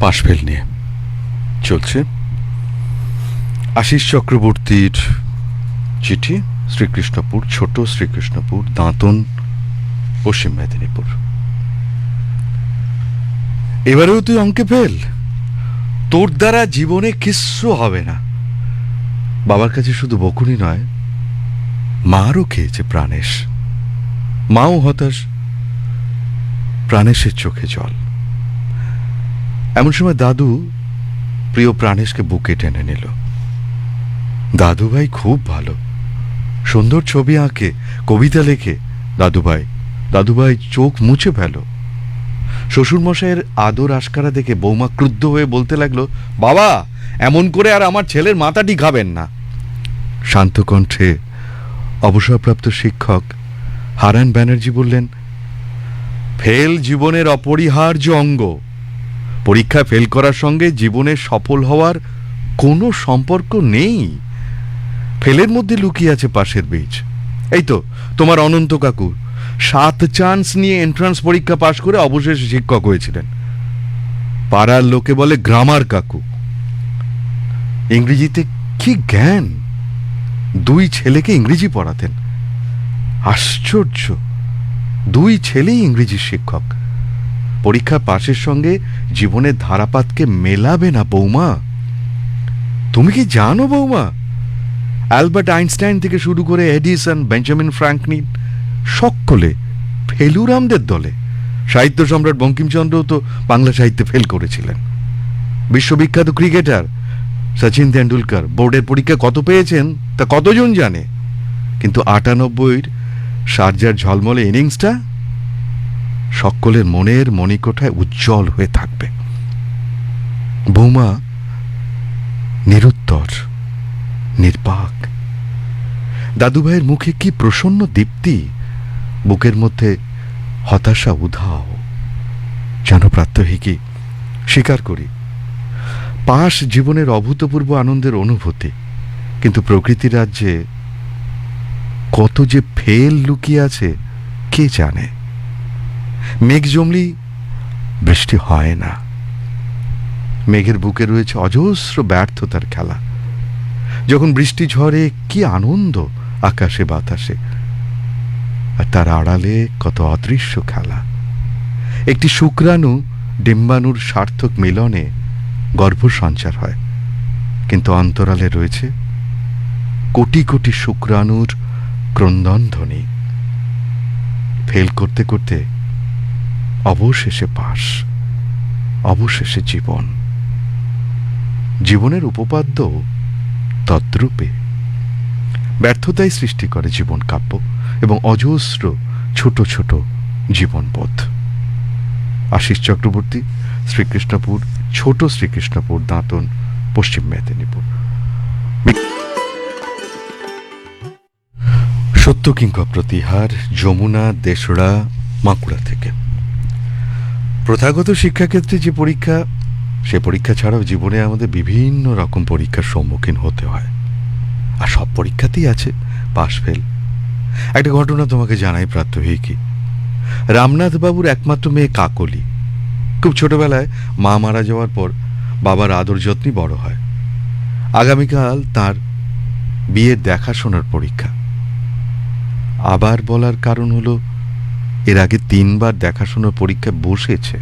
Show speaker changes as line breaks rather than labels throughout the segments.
Pass fail নিয়ে চলছে। আশিস চক্রবর্তীর চিঠি, শ্রীকৃষ্ণপুর, ছোট শ্রীকৃষ্ণপুর, দাঁতন, পশ্চিম মেদিনীপুর। এবারেও তুই অঙ্কে ফেল, তোর দ্বারা জীবনে কিচ্ছু হবে না। বাবার কাছে শুধু বকুনি নয়, মারও খেয়েছে প্রাণেশ। মাও হতাশ, প্রাণেশের চোখে জল। এমন সময় দাদু প্রিয় প্রাণেশকে বুকে টেনে নিল। দাদুভাই খুব ভালো, সুন্দর ছবি আঁকে, কবিতা লেখে। দাদুভাই চোখ মুছে ফেল। শ্বশুরমশাইয়ের আদর আশকারা দেখে বৌমা ক্রুদ্ধ হয়ে বলতে লাগলো, বাবা এমন করে আর আমার ছেলের মাথাটি খাবেন না। শান্ত কণ্ঠে অবসরপ্রাপ্ত শিক্ষক হারান ব্যানার্জি বললেন, ফেল জীবনের অপরিহার্য অঙ্গ। পরীক্ষা ফেল করার সঙ্গে জীবনে সফল হওয়ার কোনো সম্পর্ক নেই। ফেলের মধ্যে লুকিয়ে আছে পাশের বীজ। এই তো তোমার অনন্ত কাকু 7 চান্স নিয়ে এন্ট্রান্স পরীক্ষা পাশ করে অবশেষে শিক্ষক হয়েছিলেন। পাড়ার লোকে বলে গ্রামার কাকু। ইংরেজিতে কি জ্ঞান! 2 ছেলেকে ইংরেজি পড়াতেন। আশ্চর্য, 2 ছেলেই ইংরেজি শিক্ষক। পরীক্ষা পাশের সঙ্গে জীবনের ধারাপাতকে মেলাবে না বৌমা। তুমি কি জানো বৌমা, অ্যালবার্ট আইনস্টাইন থেকে শুরু করে এডিসন, বেঞ্জামিন ফ্রাঙ্কলিন সকলে ফেলুরামদের দলে। সাহিত্য সম্রাট বঙ্কিমচন্দ্রও তো বাংলা সাহিত্যে ফেল করেছিলেন। বিশ্ববিখ্যাত ক্রিকেটার সচিন তেন্ডুলকর বোর্ডের পরীক্ষা কত পেয়েছেন তা কতজন জানে? কিন্তু 98 শারজার ঝলমলে ইনিংসটা সকলের মনের মণিকোঠায় উজ্জ্বল হয়ে থাকবে। বৌমা নিরুত্তর, নির্বাক। দাদুভাইয়ের মুখে কি প্রসন্ন দীপ্তি, বুকের মধ্যে হতাশা উধাও। যেন প্রাত্যহিকই স্বীকার করি, পাশ জীবনের অভূতপূর্ব আনন্দের অনুভূতি, কিন্তু প্রকৃতি রাজ্যে কত যে ফেল লুকিয়ে আছে কে জানে। মেঘ জমলি বৃষ্টি হয় না। মেঘের বুকে রয়েছে অজস্র ব্যর্থতার খেলা। যখন বৃষ্টি ঝরে কি আনন্দ আকাশে বাতাসে, আর তার আড়ালে কত অদৃশ্য খেলা। একটি শুক্রাণু ডিম্বাণুর সার্থক মিলনে গর্ভ সঞ্চার হয়, কিন্তু অন্তরালে রয়েছে কোটি কোটি শুক্রাণুর ক্রন্দনধ্বনি। ফেল করতে করতে অবশেষে পাস, অবশেষে জীবন। জীবনের উপপাদ্য তদ্রূপে। ব্যর্থতাই সৃষ্টি করে জীবন কাব্য এবং অজস্র ছোট ছোট জীবনবোধ। আশিস চক্রবর্তী, শ্রীকৃষ্ণপুর, ছোট শ্রীকৃষ্ণপুর, দাঁতন, পশ্চিম মেদিনীপুর। সত্য কিংবা প্রতিহার, যমুনা, দেশড়া, বাঁকুড়া থেকে। প্রথাগত শিক্ষাক্ষেত্রে যে পরীক্ষা, সে পরীক্ষা ছাড়াও জীবনে আমাদের বিভিন্ন রকম পরীক্ষার সম্মুখীন হতে হয়, আর সব পরীক্ষাতেই আছে পাশ ফেল। একটা ঘটনা তোমাকে জানাই প্রাত্যহিকই। রামনাথ বাবুর একমাত্র মেয়ে কাকলি খুব ছোটবেলায় মা মারা যাওয়ার পর বাবার আদর যত্নে বড় হয়। আগামীকাল তার বিয়ের দেখাশোনার পরীক্ষা। আবার বলার কারণ হলো, এর আগে 3 বার দেখাশোনার পরীক্ষায় বসেছে,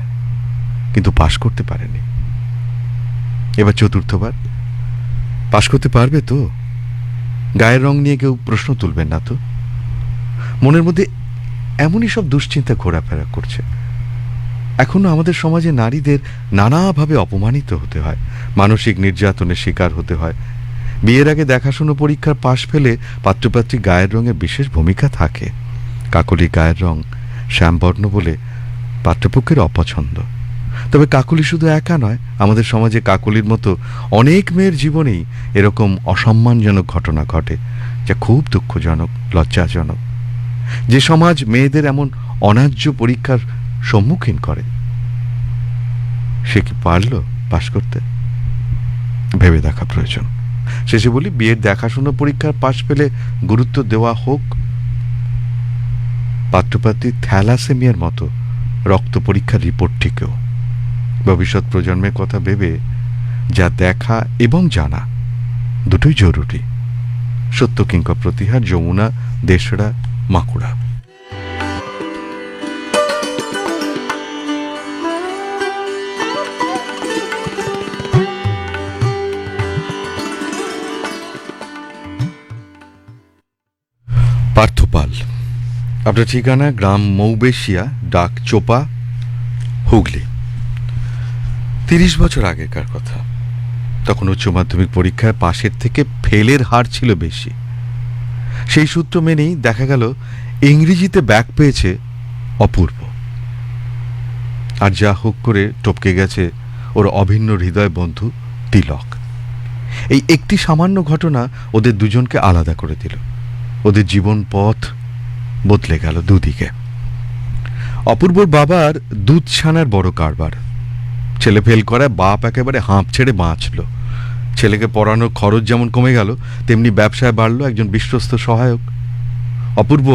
কিন্তু পাশ করতে পারেনি। এবার 4র্থবার পাশ করতে পারবে তো? গায়ের রং নিয়ে কেউ প্রশ্ন তুলবেন না তো? মনের মধ্যে এমনই সব দুশ্চিন্তা ঘোরাফেরা করছে। এখনো আমাদের সমাজে নারীদের নানাভাবে অপমানিত হতে হয়, মানসিক নির্যাতনের শিকার হতে হয়। বিয়ের আগে দেখাশোনা পরীক্ষার পাশ ফেলে পাত্রপাত্রী গায়ের রঙের বিশেষ ভূমিকা থাকে। কাকলি গায়ের রং শ্যামবর্ণ বলে পাত্রপক্ষের অপছন্দ। তবে কাকলি শুধু একা নয়, আমাদের সমাজে কাকলির মতো অনেক মেয়ের জীবনেই এরকম অসম্মানজনক ঘটনা ঘটে, যা খুব দুঃখজনক, লজ্জাজনক। যে সমাজ মেয়েদের এমন অন্যায্য পরীক্ষার সম্মুখীন করে, সে কি পারল পাশ করতে? ভেবে দেখা প্রয়োজন। শেষে বলি, বিয়ের দেখাশোনা পরীক্ষার পাশ পেলে গুরুত্ব দেওয়া হোক পাত্রপাত্রী থ্যালাসেমিয়ার মতো রক্ত পরীক্ষার রিপোর্টটিকেও। ভবিষ্যৎ প্রজন্মের কথা ভেবে যা দেখা এবং জানা দুটোই জরুরি। সত্য কিংকর প্রতিহার, যমুনা, দেশড়া, মাকুড়া। পার্থপাল, আপনার ঠিকানা গ্রাম মৌবেশিয়া, ডাক চোপা, হুগলি। 30 বছর আগেকার কথা। তখন উচ্চ মাধ্যমিক পরীক্ষায় পাশের থেকে ফেলের হার ছিল বেশি। সেই সূত্র মেনেই দেখা গেল ইংরেজিতে ব্যাক পেয়েছে অপূর্ব। আর যা হোক করে টপকে গেছে ওর অভিন্ন হৃদয় বন্ধু তিলক। এই একটি সামান্য ঘটনা ওদের দুজনকে আলাদা করে দিল। ওদের জীবন পথ বদলে গেল দুদিকে। অপূর্বর বাবার দুধ ছানার বড় কারবার। ছেলে ফেল করায় বাপ একেবারে হাঁপ ছেড়ে বাঁচল। ছেলেকে পড়ানোর খরচ যেমন কমে গেল, তেমনি ব্যবসায় বাড়ল একজন বিশ্বস্ত সহায়ক। অপূর্ব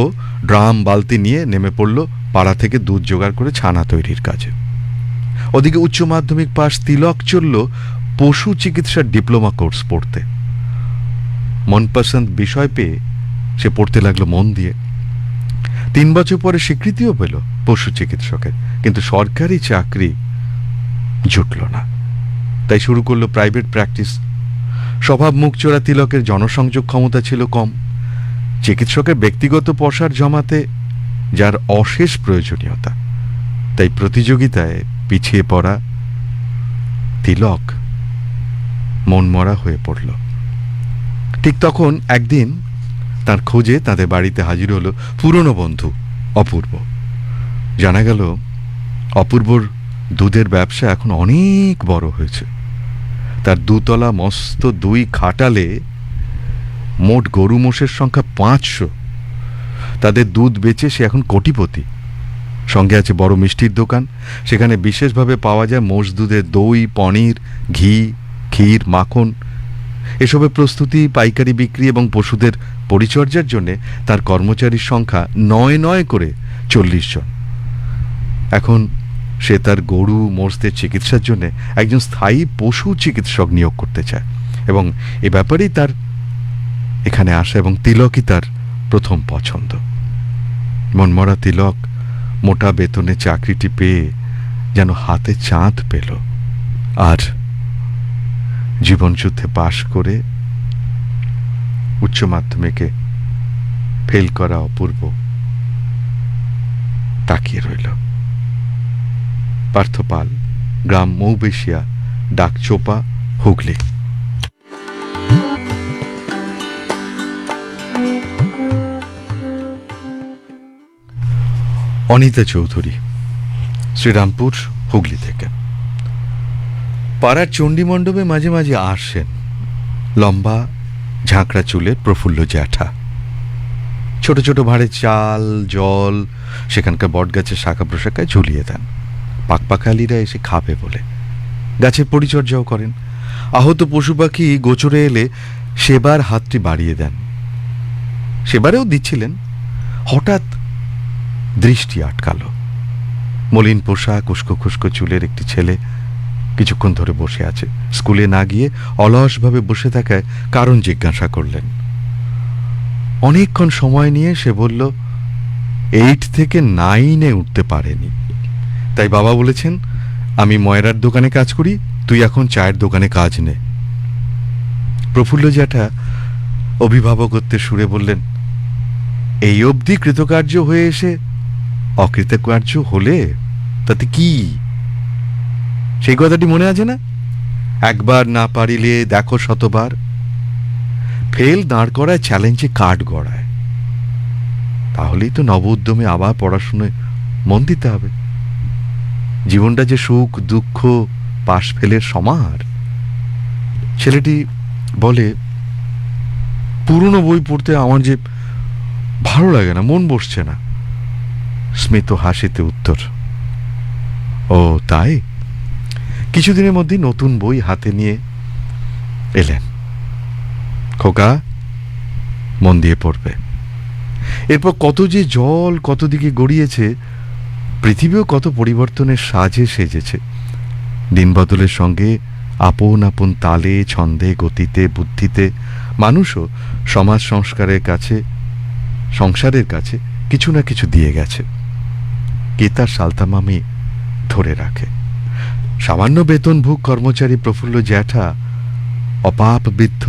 ড্রাম বালতি নিয়ে নেমে পড়ল পাড়া থেকে দুধ জোগাড় করে ছানা তৈরির কাজে। ওদিকে উচ্চ মাধ্যমিক পাশ তিলক চলল পশু চিকিৎসার ডিপ্লোমা কোর্স পড়তে। মনপসন্দ বিষয় পেয়ে সে পড়তে লাগলো মন দিয়ে। 3 বছর পরে স্বীকৃতিও পেল পশু চিকিৎসকের, কিন্তু সরকারি চাকরি জুটল না। তাই শুরু করলো প্রাইভেট প্র্যাকটিস। স্বভাব মুখচোরা তিলকের জনসংযোগ ক্ষমতা ছিল কম। চিকিৎসকের ব্যক্তিগত পসার জমাতে যার অশেষ প্রয়োজনীয়তা, তাই প্রতিযোগিতায় পিছিয়ে পড়া তিলক মনমরা হয়ে পড়ল। ঠিক তখন একদিন তার খোঁজে তাদের বাড়িতে হাজির হলো পুরনো বন্ধু অপূর্ব। জানা গেল অপূর্বর দুধের ব্যবসা এখন অনেক বড় হয়েছে। তার 2 তলা মস্ত 2 খাটালে মোট গরু মোষের সংখ্যা 500। তাদের দুধ বেচে সে এখন কোটিপতি। সঙ্গে আছে বড় মিষ্টির দোকান। সেখানে বিশেষভাবে পাওয়া যায় মোষ দুধের দই, পনির, ঘি, ক্ষীর, মাখন। এসবের প্রস্তুতি, পাইকারি বিক্রি এবং পশুদের পরিচর্যার জন্য তার কর্মচারীর সংখ্যা 9 করে 40 জন। এখন সে তার গরু মোষদের চিকিৎসার জন্য একজন স্থায়ী পশু চিকিৎসক নিয়োগ করতে চায় এবং এ ব্যাপারেই তার এখানে আসা, এবং তিলকই তার প্রথম পছন্দ। মনমরা তিলক মোটা বেতনে চাকরিটি পেয়ে যেন হাতে চাঁদ পেল। আর জীবনযুদ্ধে পাশ করে উচ্চ মাধ্যমিকে ফেল করা অপূর্ব তাকিয়ে রইল। পার্থপাল, গ্রাম মৌবেশিয়া, ডাক চোপা, হুগলি। অনিতা চৌধুরী, শ্রীরামপুর, হুগলি থেকে। পাড়ার চণ্ডী মণ্ডপে মাঝে মাঝে আসেন লম্বা ঝাঁকড়া চুলের প্রফুল্ল জ্যাঠা। ছোট ছোট ভাঁড়ে চাল, জল সেখানকার বটগাছের শাখা প্রশাখায় ঝুলিয়ে দেন। পাকপাখালিরা এসে খাবে বলে। গাছের পরিচর্যাও করেন। আহত পশু পাখি গোচরে এলে সেবার হাতটি বাড়িয়ে দেন। সেবারেও দিচ্ছিলেন। হঠাৎ দৃষ্টি আটকালো। মলিন পোশাক, উস্কো খুস্কো চুলের একটি ছেলে কিছুক্ষণ ধরে বসে আছে। স্কুলে না গিয়ে অলসভাবে বসে থাকায় কারণ জিজ্ঞাসা করলেন। অনেকক্ষণ সময় নিয়ে সে বলল 8 থেকে 9-এ উঠতে পারেনি। তাই বাবা বলেছেন, আমি ময়রার দোকানে কাজ করি, তুই এখন চায়ের দোকানে কাজ নে। প্রফুল্ল জ্যাঠা অভিভাবকত্বের সুরে বললেন, এই অবধি কৃতকার্য হয়ে এসে অকৃতকার্য হলে তাতে কি? সেই কথাটি মনে আছে না? একবার না পারিলে দেখো শতবার। ফেল দাঁড় করায় চ্যালেঞ্জে কাঠ গড়ায়। তাহলেই তো নব উদ্যমে আবার পড়াশোনায় মন দিতে হবে। জীবনটা যে সুখ দুঃখ পাশ ফেলের সমাহার। ছেলেটি বলে, পুরনো বই পড়তে আমার যে ভালো লাগে না, মন বসছে না। স্মিত হাসিতে উত্তর, ও তাই? কিছুদিনের মধ্যে নতুন বই হাতে নিয়ে এলেন। খোকা, মন দিয়ে পড়বে। এরপর কত যে জল কত দিকে গড়িয়েছে, পৃথিবীও কত পরিবর্তনের সাজে সেজেছে। দিন বদলের সঙ্গে আপন আপন তালে, ছন্দে, গতিতে, বুদ্ধিতে মানুষও সমাজ সংসারের কাছে কিছু না কিছু দিয়ে গেছে। কে তার সালতামামি ধরে রাখে? সামান্য বেতনভোগ কর্মচারী প্রফুল্ল জ্যাঠা অপাপ বৃদ্ধ,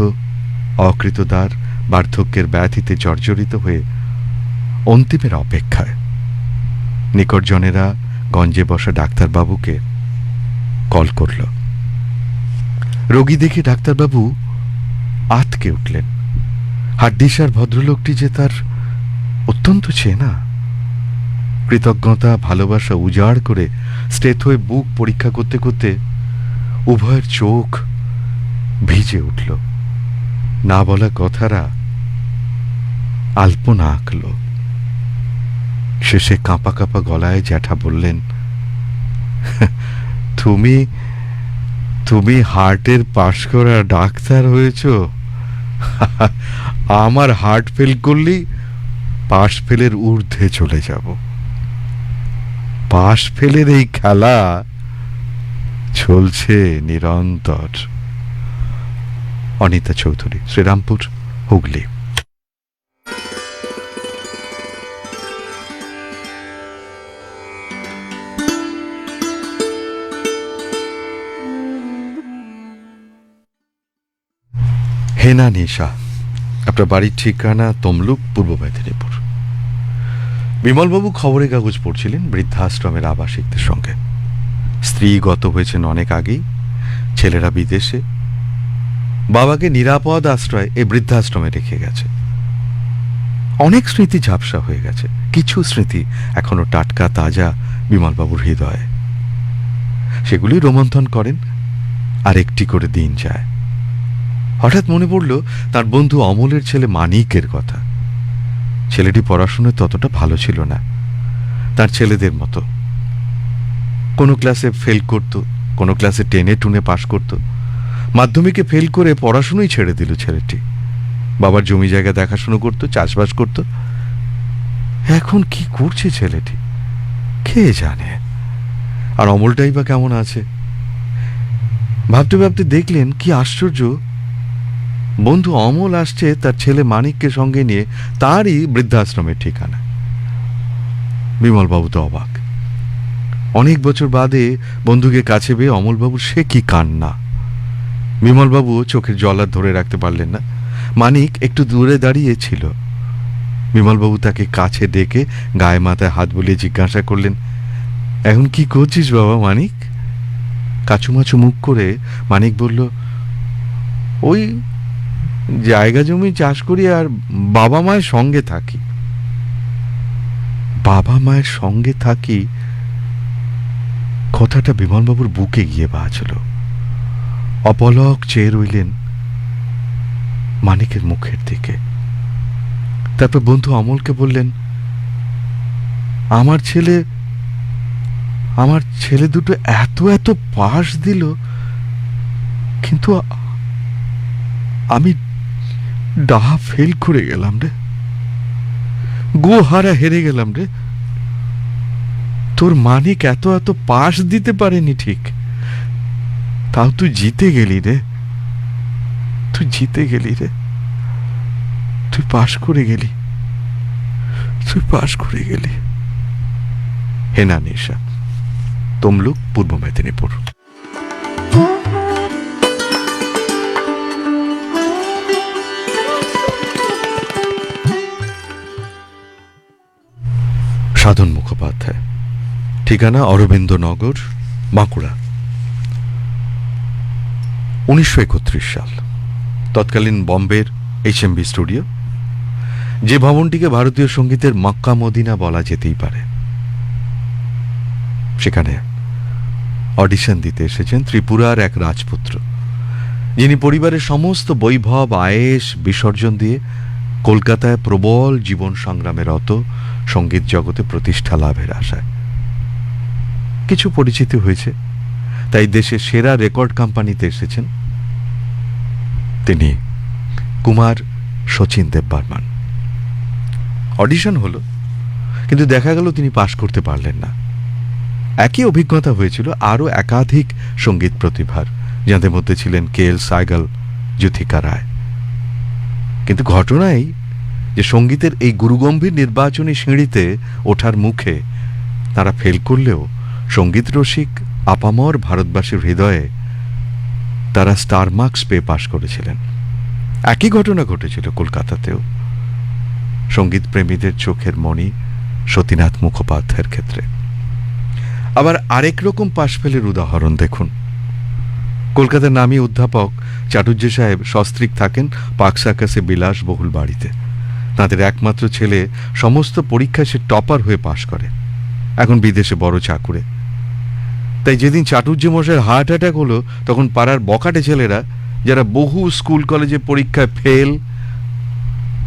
অকৃতদার, বার্ধক্যের ব্যাধিতে জর্জরিত হয়ে অন্তিমের অপেক্ষায়। নিকটজনেরা গঞ্জে বসা ডাক্তারবাবুকে কল করল। রোগী দেখে ডাক্তারবাবু আতকে উঠলেন। হাড্ডিসার ভদ্রলোকটি যে তার অত্যন্ত চেনা। কৃতজ্ঞতা, ভালোবাসা উজাড় করে স্টেথ হয়ে বুক পরীক্ষা করতে করতে উভয়ের চোখ ভিজে উঠল। না বলা কথারা আলপনা আঁকল। শেষে কাঁপা কাঁপা গলায় জ্যাঠা বললেন, তুমি তুমি হার্টের পাশ করা ডাক্তার হয়েছ? আমার হার্ট ফেল করলেই পাশ ফেলের ঊর্ধ্বে চলে যাব। পাশ ফেলের এই খেলা চলছে নিরন্তর। অনিতা চৌধুরী, শ্রীরামপুর, হুগলি। হেনা নিশা, আপনার বাড়ির ঠিকানা তমলুক, পূর্ব মেদিনীপুর। বিমলবাবু খবরের কাগজ পড়ছিলেন বৃদ্ধাশ্রমের আবাসিকদের সঙ্গে। স্ত্রী গত হয়েছেন অনেক আগেই, ছেলেরা বিদেশে। বাবাকে নিরাপদ আশ্রয় এই বৃদ্ধাশ্রমে রেখে গেছে। অনেক স্মৃতি ঝাপসা হয়ে গেছে, কিছু স্মৃতি এখনো টাটকা তাজা বিমলবাবুর হৃদয়ে। সেগুলি রোমন্থন করেন, আর একটি করে দিন যায়। হঠাৎ মনে পড়ল তার বন্ধু অমলের ছেলে মানিকের কথা। ছেলেটি পড়াশোনায় ততটা ভালো ছিল না, তার ছেলেদের মতো। কোনো ক্লাসে ফেল করত, কোনো ক্লাসে টেনে টুনে পাশ করত। মাধ্যমিকে ফেল করে পড়াশুনোই ছেড়ে দিল ছেলেটি। বাবার জমি জায়গা দেখাশুনো করত, চাষবাস করত। এখন কি করছে ছেলেটি কে জানে। আর অমলটাই বা কেমন আছে? ভাবতে ভাবতে দেখলেন কি আশ্চর্য, বন্ধু অমল আসছে তার ছেলে মানিককে সঙ্গে নিয়ে তারই বৃদ্ধাশ্রমের ঠিকানা। বিমলবাবু তো অবাক। অনেক বছর বাদে বন্ধুকে কাছে পেয়ে অমলবাবুর সে কি কান্না। বিমলবাবু চোখের জল আর ধরে রাখতে পারলেন না। মানিক একটু দূরে দাঁড়িয়ে ছিল। বিমলবাবু তাকে কাছে ডেকে গায়ে মাথায় হাত বুলিয়ে জিজ্ঞাসা করলেন, এখন কি করছিস বাবা মানিক? কাচুমাচু মুখ করে মানিক বলল, ওই জায়গা জমি চাষ করি আর বাবা মায়ের সঙ্গে থাকি। বাবা মায়ের সঙ্গে থাকি কথাটা বিমলবাবুর বুকে গিয়ে বাজল। অপলক চেয়ে রইলেন মানিকের মুখের দিকে। তারপর বন্ধু অমলকে বললেন, আমার ছেলে দুটো এত এত পাশ দিল, কিন্তু আমি ডাহা ফেল করে গেলাম রে, গোহারা হেরে গেলাম রে। তোর মানিক এত এত পাশ দিতে পারেনি ঠিক, তাও তুই জিতে গেলি রে। তুই জিতে গেলি রে, তুই পাশ করে গেলি, তুই পাশ করে গেলি। হেনা নিশা, তমলুক, পূর্ব মেদিনীপুর। সাধন মুখোপাধ্যায়, ঠিকানা অরবিন্দনগর, বাঁকুড়া। 1931 সাল। তৎকালীন বম্বের HMV স্টুডিও, যে ভবনটিকে ভারতীয় সঙ্গীতের মক্কা মদিনা বলা যেতেই পারে। সেখানে অডিশন দিতে এসেছেন ত্রিপুরার এক রাজপুত্র, যিনি পরিবারের সমস্ত বৈভব আয়েশ বিসর্জন দিয়ে কলকাতায় প্রবল জীবন সংগ্রামে রত সঙ্গীত জগতে প্রতিষ্ঠা লাভের আশায়। কিছু পরিচিতি হয়েছে, তাই দেশের সেরা রেকর্ড কোম্পানিতে এসেছেন। তিনি কুমার শচীন দেববর্মন। অডিশন হলো, কিন্তু দেখা গেল তিনি পাশ করতে পারলেন না। একই অভিজ্ঞতা হয়েছিল আরও একাধিক সঙ্গীত প্রতিভার, যাদের মধ্যে ছিলেন কে এল সাইগল, যুথিকা রায়। কিন্তু ঘটনা এই যে সঙ্গীতের এই গুরুগম্ভীর নির্বাচনী সিঁড়িতে ওঠার মুখে তারা ফেল করলেও সঙ্গীত রসিক আপামর ভারতবাসীর হৃদয়ে তারা স্টার মার্কস পেয়ে পাশ করেছিলেন। একই ঘটনা ঘটেছিল কলকাতাতেও সঙ্গীত প্রেমীদের চোখের মণি সতীনাথ মুখোপাধ্যায়ের ক্ষেত্রে। আবার আরেক রকম পাশ ফেলের উদাহরণ দেখুন। কলকাতার নামী অধ্যাপক চাটুর্যে সাহেব সস্ত্রীক থাকেন পার্ক সার্কাসে বিলাসবহুল বাড়িতে। তাদের একমাত্র ছেলে সমস্ত পরীক্ষায় সে টপার হয়ে পাশ করে, এখন বিদেশে বড় চাকুরে। তাই যেদিন চাটুর্যে মশাইয়ের হার্ট অ্যাটাক হলো, তখন পাড়ার বখাটে ছেলেরা যারা বহু স্কুল কলেজে পরীক্ষায় ফেল,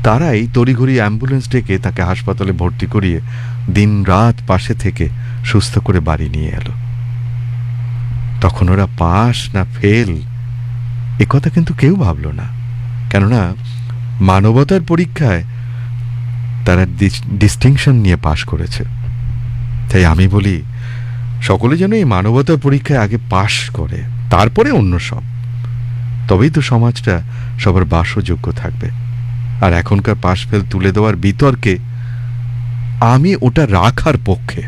তারাই তড়িঘড়ি অ্যাম্বুলেন্স ডেকে তাকে হাসপাতালে ভর্তি করিয়ে দিন রাত পাশে থেকে সুস্থ করে বাড়ি নিয়ে এলো। তখন ওরা পাস না ফেল এ কথা কিন্তু কেউ ভাবল না, কেননা মানবতার পরীক্ষায় তারা ডিস্টিংশন নিয়ে পাশ করেছে। তাই আমি বলি, সকলে যেন এই মানবতার পরীক্ষায় আগে পাশ করে, তারপরে অন্য সব। তবেই তো সমাজটা সবার বাসযোগ্য থাকবে। আর এখনকার পাশ ফেল তুলে দেওয়ার বিতর্কে আমি ওটা রাখার পক্ষে।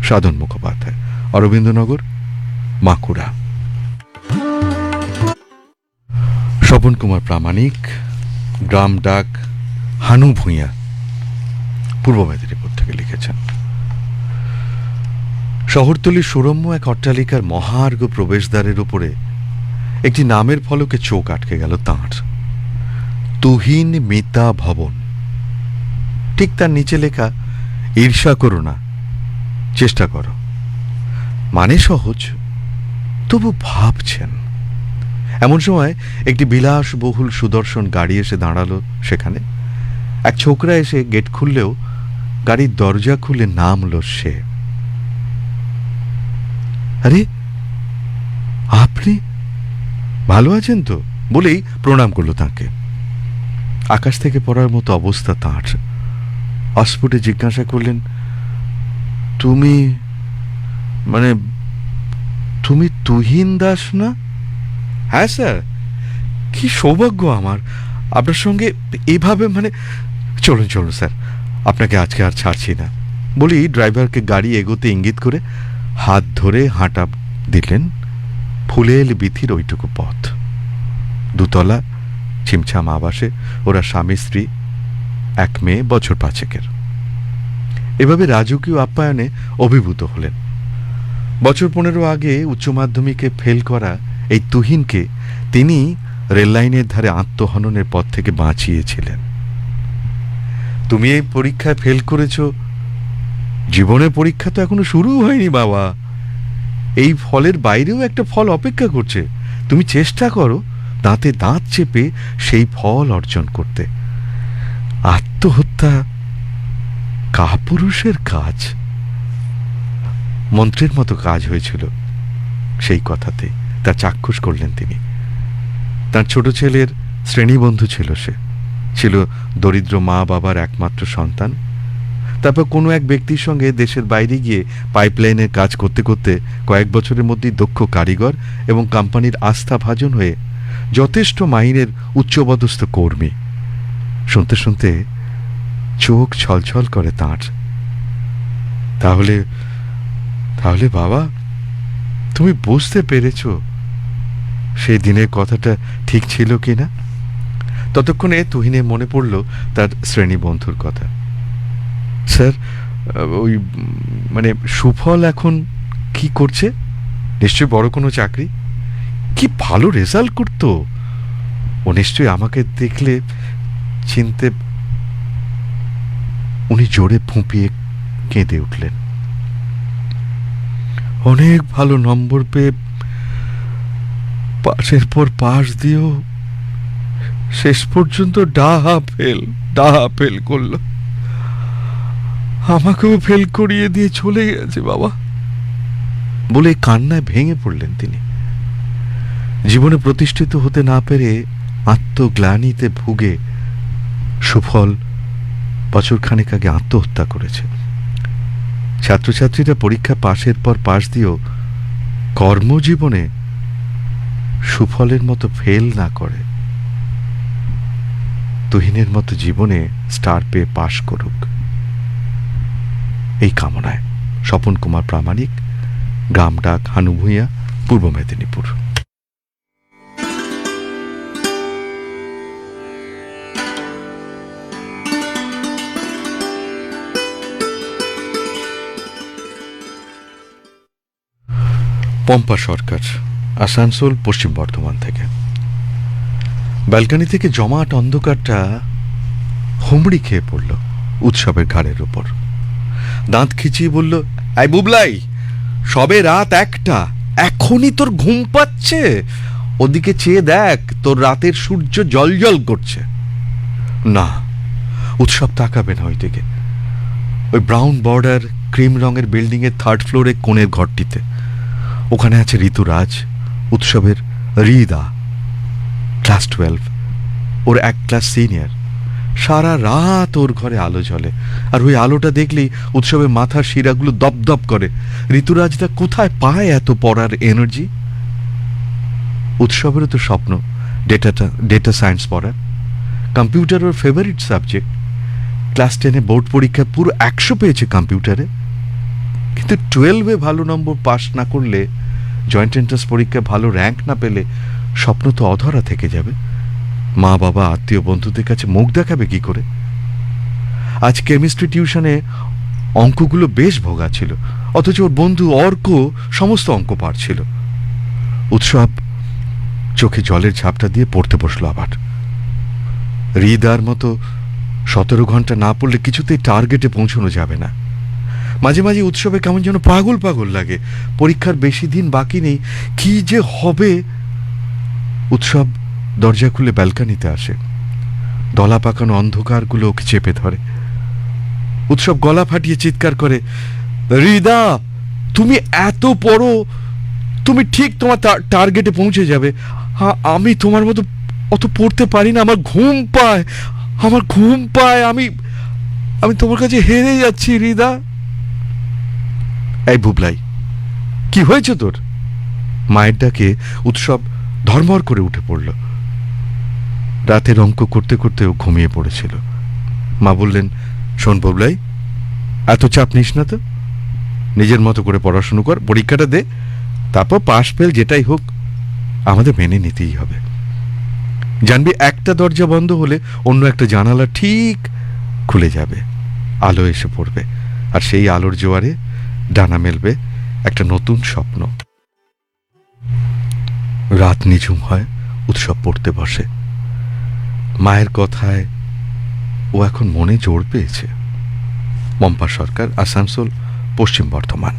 সাধন মুখোপাধ্যায়, অরবিন্দনগর, বাঁকুড়া। স্বপন কুমার প্রামাণিক, গ্রাম ডাক হানু ভূঁইয়া, পূর্ব মেদিনীপুর থেকে লিখেছেন। শহরতলির সুরম্য এক অট্টালিকার মহার্ঘ প্রবেশদ্বারের উপরে একটি নামের ফলকে চোখ আটকে গেল তাঁর। তুহিন মিতা ভবন। ঠিক তার নিচে লেখা, ঈর্ষা করো না, চেষ্টা করো। মানে সহজ, তবু ভাবছেন। এমন সময় একটি বিলাসবহুল সুদর্শন গাড়ি এসে দাঁড়ালো সেখানে। এক ছোকরা এসে গেট খুললেও গাড়ির দরজা খুলে নামলো সে। আরে আপনি ভালো আছেন তো বলেই প্রণাম করলো তাকে। আকাশ থেকে পড়ার মতো অবস্থা তাঁর। অস্ফুটে জিজ্ঞাসা করলেন, তুমি মানে তুমি তুহিন দাস না? হ্যাঁ স্যার, কি সৌভাগ্য আমার আপনার সঙ্গে এইভাবে, মানে চলুন চলুন স্যার, আপনাকে আজকে আর ছাড়ছি না বলি ড্রাইভারকে গাড়ি এগোতে ইঙ্গিত করে হাত ধরে হাঁটা দিলেন ফুলেল বিথির ওইটুকু পথ। দুতলা ছিমছাম আবাসে ওরা স্বামী স্ত্রী, এক মেয়ে, বছর 5 এভাবে রাজকীয় আপ্যায়নে অভিভূত হলেন। বছর 15 আগে উচ্চ মাধ্যমিকে ফেল করা এই তুহিনকে তিনি রেললাইনের ধারে আত্মহননের পথ থেকে বাঁচিয়েছিলেন। তুমি এই পরীক্ষায় ফেল করেছ, জীবনের পরীক্ষা তো এখনো শুরু হয়নি বাবা। এই ফলের বাইরেও একটা ফল অপেক্ষা করছে। তুমি চেষ্টা করো দাঁতে দাঁত চেপে সেই ফল অর্জন করতে। আত্মহত্যা কাপুরুষের কাজ। মন্ত্রের মতো কাজ হয়েছিল সেই কথাতে। তা চাক্ষুষ করলেন তিনি। তার ছোট ছেলের শ্রেণীবন্ধু ছিল সে। ছিল দরিদ্র মা বাবার একমাত্র সন্তান। তারপর কোনো এক ব্যক্তির সঙ্গে দেশের বাইরে গিয়ে পাইপলাইনের কাজ করতে করতে কয়েক বছরের মধ্যেই দক্ষ কারিগর এবং কোম্পানির আস্থাভাজন হয়ে যথেষ্ট মাইনের উচ্চপদস্থ কর্মী। শুনতে শুনতে চোখ ছলছল করে তাঁর। তাহলে তাহলে বাবা, তুমি বুঝতে পেরেছ সেই দিনের কথাটা ঠিক ছিল কিনা? ততক্ষণে তুহিনের মনে পড়ল তার শ্রেণী বন্ধুর কথা। স্যার, ওই মানে সুফল এখন কি করছে? নিশ্চয়ই বড় কোনো চাকরি। কি ভালো রেজাল্ট করতো ও, নিশ্চয়ই আমাকে দেখলে চিনতে। উনি জোরে ফুঁপিয়ে কেঁদে উঠলেন। অনেক ভালো নম্বর পেয়ে পাশের পর পাশ দিয়েও শেষ পর্যন্ত ডাহা ফেল করলো। আমাকেও ফেল করিয়ে দিয়ে চলে গেছে বাবা বলে কান্নায় ভেঙে পড়লেন তিনি। জীবনে প্রতিষ্ঠিত হতে না পেরে আত্মগ্লানিতে ভুগে সুফল বছরখানেক আগে আত্মহত্যা করেছে। ছাত্রছাত্রীরা পরীক্ষা পাশের পর পাশ দিয়েও কর্মজীবনে সুফলের মতো ফেল না করে, তুহিনের মতো জীবনে স্টার পেয়ে পাশ করুক, এই কামনায়। স্বপন কুমার প্রামাণিক, গ্রাম ডাক, হানুভূঁইয়া, পূর্ব মেদিনীপুর। পম্পা সরকার, আসানসোল, পশ্চিম বর্ধমান থেকে। ব্যালকনি থেকে জমাট অন্ধকারটা হুমড়ি খেয়ে পড়ল উৎসবের ঘাড়ের উপর। দাঁত খিচিয়ে বলল, এই বুবলাই, সবে রাত 1টা, এখনই তোর ঘুম পাচ্ছে? ওদিকে চেয়ে দেখ, তোর রাতের সূর্য জ্বলজ্বল করছে। না, উৎসব তাকাবে না ওই দিকে। ওই ব্রাউন বর্ডার ক্রিম রঙের বিল্ডিং এর 3rd ফ্লোরে কোণের ঘরটিতে। ওখানে আছে ঋতুরাজ, উৎসবের রিদা, ক্লাস 12, ওর 1 ক্লাস সিনিয়র। সারা রাত ওর ঘরে আলো জ্বলে, আর ওই আলোটা দেখলেই উৎসবের মাথার শিরাগুলো দপদপ করে। ঋতুরাজটা কোথায় পায় এত পড়ার এনার্জি? উৎসবেরও তো স্বপ্ন ডেটা সায়েন্স পড়ার। কম্পিউটার ওর ফেভারিট সাবজেক্ট। ক্লাস 10-এ বোর্ড পরীক্ষায় পুরো 100 পেয়েছে কম্পিউটারে। কিন্তু 12-এ ভালো নম্বর পাস না করলে, জয়েন্ট এন্ট্রান্স পরীক্ষায় ভালো র্যাঙ্ক না পেলে স্বপ্ন তো অধরা থেকে যাবে। মা বাবা, আত্মীয় বন্ধুদের কাছে মুখ দেখাবে কি করে? আজ কেমিস্ট্রি টিউশনে অঙ্কগুলো বেশ ভোগা ছিল, অথচ ওর বন্ধু অর্ক সমস্ত অঙ্ক পারছিল। উৎসব চোখে জলের ঝাপটা দিয়ে পড়তে বসলো আবার। হৃদার মতো 17 ঘন্টা না পড়লে কিছুতেই টার্গেটে পৌঁছানো যাবে না। মাঝে মাঝে উৎসবে কেমন যেন পাগল পাগল লাগে। পরীক্ষার বেশি দিন বাকি নেই, কি যে হবে। উৎসব দরজা খুলে ব্যালকনিতে আসে। দলা পাকানো অন্ধকারগুলো ওকে চেপে ধরে। উৎসব গলা ফাটিয়ে চিৎকার করে, হৃদা, তুমি এত পড়ো, তুমি ঠিক তোমার টার্গেটে পৌঁছে যাবে। আমি তোমার মতো অত পড়তে পারি না, আমার ঘুম পায়, আমি তোমার কাছে হেরে যাচ্ছি হৃদা। এই বুবলাই, কি হয়েছে তোর? মায়ের ডাকে উৎসব ধর্মর করে উঠে পড়ল। রাতের অঙ্ক করতে করতে ও ঘুমিয়ে পড়েছিল। মা বললেন, শোন বুবলাই, এত চাপ নিস না তো, নিজের মতো করে পড়াশুনো কর, পরীক্ষাটা দে, তারপর পাশ ফেল যেটাই হোক আমাদের মেনে নিতেই হবে। জানবি, একটা দরজা বন্ধ হলে অন্য একটা জানালা ঠিক খুলে যাবে, আলো এসে পড়বে, আর সেই আলোর জোয়ারে ডানা মেলবে একটা নতুন স্বপ্ন। রাত নিঝুম হয়, উৎসব পড়তে বসে। মায়ের কথায় ও এখন মনে জোর পেয়েছে। পম্পা সরকার, আসানসোল, পশ্চিম বর্ধমান।